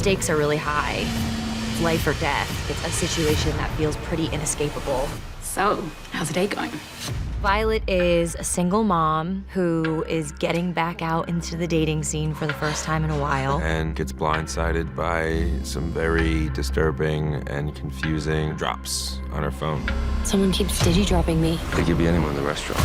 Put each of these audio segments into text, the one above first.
Stakes are really high. It's life or death. It's a situation that feels pretty inescapable. So, how's the date going? Violet is a single mom who is getting back out into the dating scene for the first time in a while. And gets blindsided by some very disturbing and confusing drops on her phone. Someone keeps digi-dropping me. They could be anyone in the restaurant.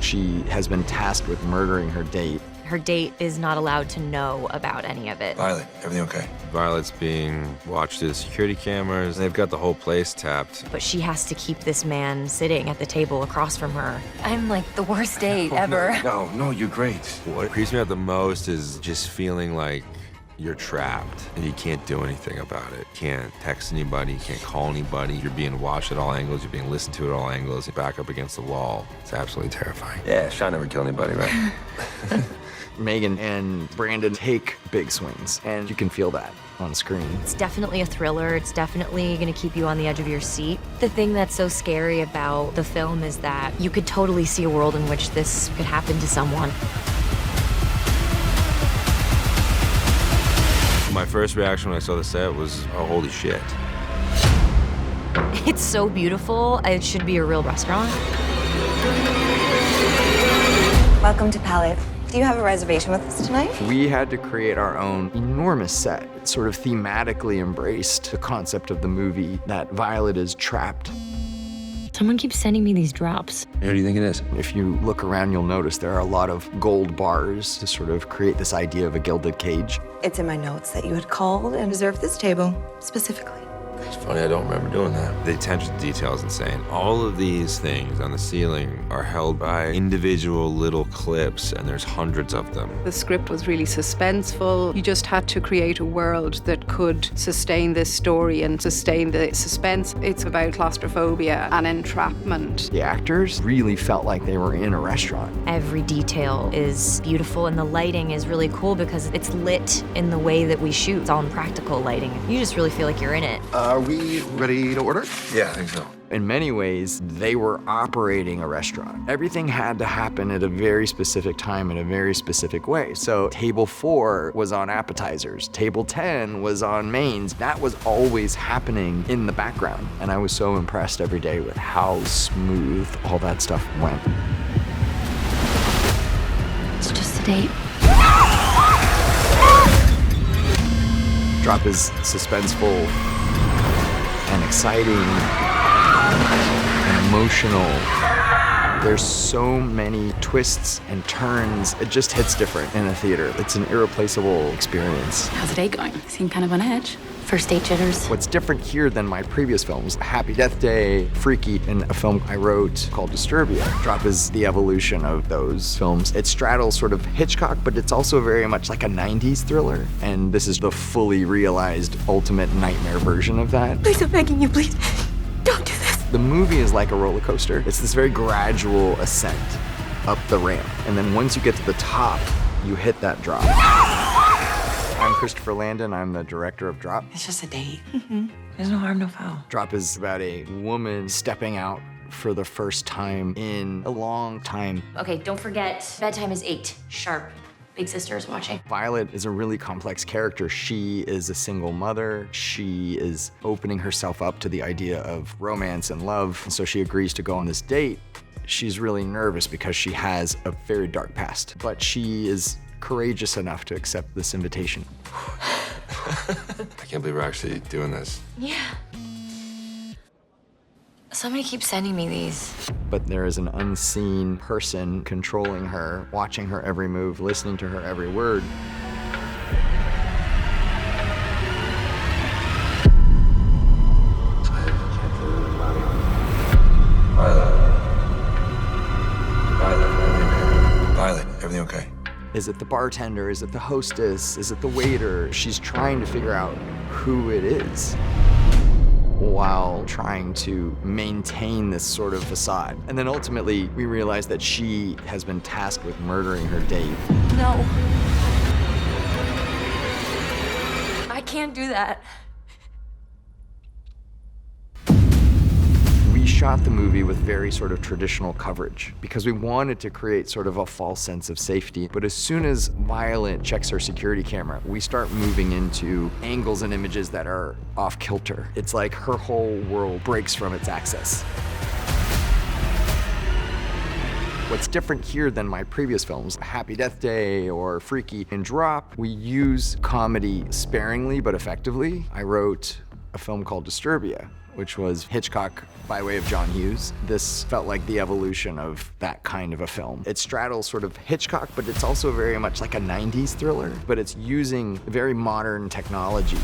She has been tasked with murdering her date. Her date is not allowed to know about any of it. Violet, everything okay? Violet's being watched through the security cameras. They've got the whole place tapped. But she has to keep this man sitting at the table across from her. I'm like the worst date ever. No, you're great. What creeps me out the most is just feeling like you're trapped and you can't do anything about it. Can't text anybody, can't call anybody. You're being watched at all angles, you're being listened to at all angles, back up against the wall. It's absolutely terrifying. Yeah, Sean never killed anybody, right? Megan and Brandon take big swings, and you can feel that on screen. It's definitely a thriller. It's definitely gonna keep you on the edge of your seat. The thing that's so scary about the film is that you could totally see a world in which this could happen to someone. My first reaction when I saw the set was, oh, holy shit. It's so beautiful. It should be a real restaurant. Welcome to Palette. Do you have a reservation with us tonight? We had to create our own enormous set. It sort of thematically embraced the concept of the movie that Violet is trapped. Someone keeps sending me these drops. Who do you think it is? If you look around, you'll notice there are a lot of gold bars to sort of create this idea of a gilded cage. It's in my notes that you had called and reserved this table specifically. It's funny, I don't remember doing that. The attention to detail is insane. All of these things on the ceiling are held by individual little clips, and there's hundreds of them. The script was really suspenseful. You just had to create a world that could sustain this story and sustain the suspense. It's about claustrophobia and entrapment. The actors really felt like they were in a restaurant. Every detail is beautiful, and the lighting is really cool because it's lit in the way that we shoot. It's all in practical lighting. You just really feel like you're in it. Are we ready to order? Yeah, I think so. In many ways, they were operating a restaurant. Everything had to happen at a very specific time in a very specific way. So table 4 was on appetizers. Table 10 was on mains. That was always happening in the background. And I was so impressed every day with how smooth all that stuff went. It's just a date. Drop is suspenseful and exciting and emotional. There's so many twists and turns. It just hits different in a theater. It's an irreplaceable experience. How's the date going? You seem kind of on edge. First date jitters. What's different here than my previous films, Happy Death Day, Freaky, and a film I wrote called Disturbia. Drop is the evolution of those films. It straddles sort of Hitchcock, but it's also very much like a 90s thriller. And this is the fully realized ultimate nightmare version of that. Please, I'm begging you, please. Don't do this. The movie is like a roller coaster. It's this very gradual ascent up the ramp. And then once you get to the top, you hit that drop. I'm Christopher Landon. I'm the director of Drop. It's just a date. There's no harm, no foul. Drop is about a woman stepping out for the first time in a long time. Okay, don't forget, bedtime is 8 sharp. Big sister is watching. Violet is a really complex character. She is a single mother. She is opening herself up to the idea of romance and love, and so she agrees to go on this date. She's really nervous because she has a very dark past, but she is courageous enough to accept this invitation. I can't believe we're actually doing this. Yeah. Somebody keeps sending me these. But there is an unseen person controlling her, watching her every move, listening to her every word. Violet, everything okay? Is it the bartender? Is it the hostess? Is it the waiter? She's trying to figure out who it is while trying to maintain this sort of facade. And then ultimately, we realize that she has been tasked with murdering her date. No. I can't do that. We shot the movie with very sort of traditional coverage because we wanted to create sort of a false sense of safety. But as soon as Violet checks her security camera, we start moving into angles and images that are off kilter. It's like her whole world breaks from its axis. What's different here than my previous films, Happy Death Day or Freaky, in Drop, we use comedy sparingly but effectively. I wrote a film called Disturbia, which was Hitchcock by way of John Hughes. This felt like the evolution of that kind of a film. It straddles sort of Hitchcock, but it's also very much like a 90s thriller, but it's using very modern technology.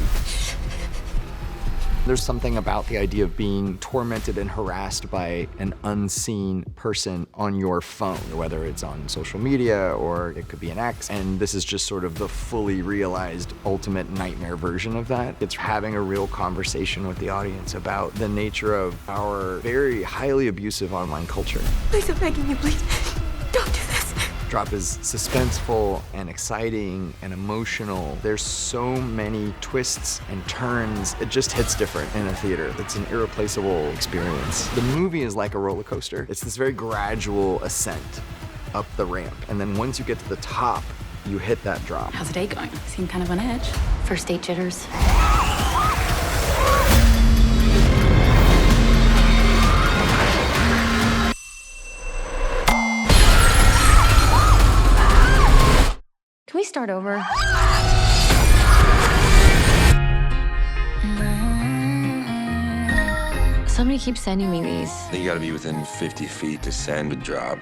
There's something about the idea of being tormented and harassed by an unseen person on your phone, whether it's on social media or it could be an ex. And this is just sort of the fully realized ultimate nightmare version of that. It's having a real conversation with the audience about the nature of our very highly abusive online culture. Please, I'm begging you, please. Don't do this. Drop is suspenseful and exciting and emotional. There's so many twists and turns. It just hits different in a theater. It's an irreplaceable experience. The movie is like a roller coaster. It's this very gradual ascent up the ramp. And then once you get to the top, you hit that drop. How's the day going? You seem kind of on edge. First date jitters. Can we start over? Somebody keeps sending me these. You gotta be within 50 feet to send a drop.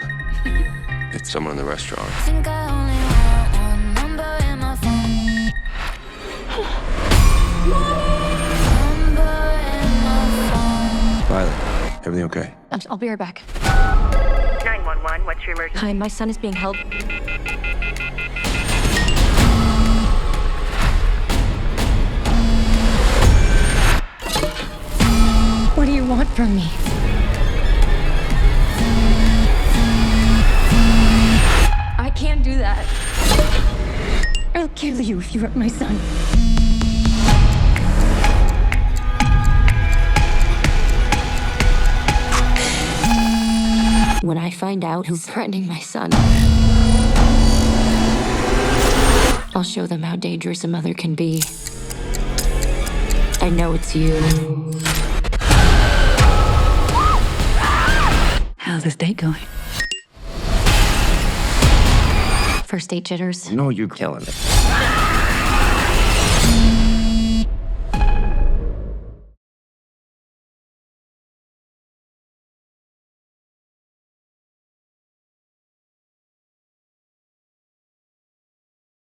It's someone in the restaurant. Think I only want one number in my phone. Number in my phone. Violet, everything okay? I'll be right back. 911, what's your emergency? Hi, my son is being held. What do you want from me? I can't do that. I'll kill you if you hurt my son. When I find out who's threatening my son, I'll show them how dangerous a mother can be. I know it's you. How's this date going? First date jitters. No, you're killing it.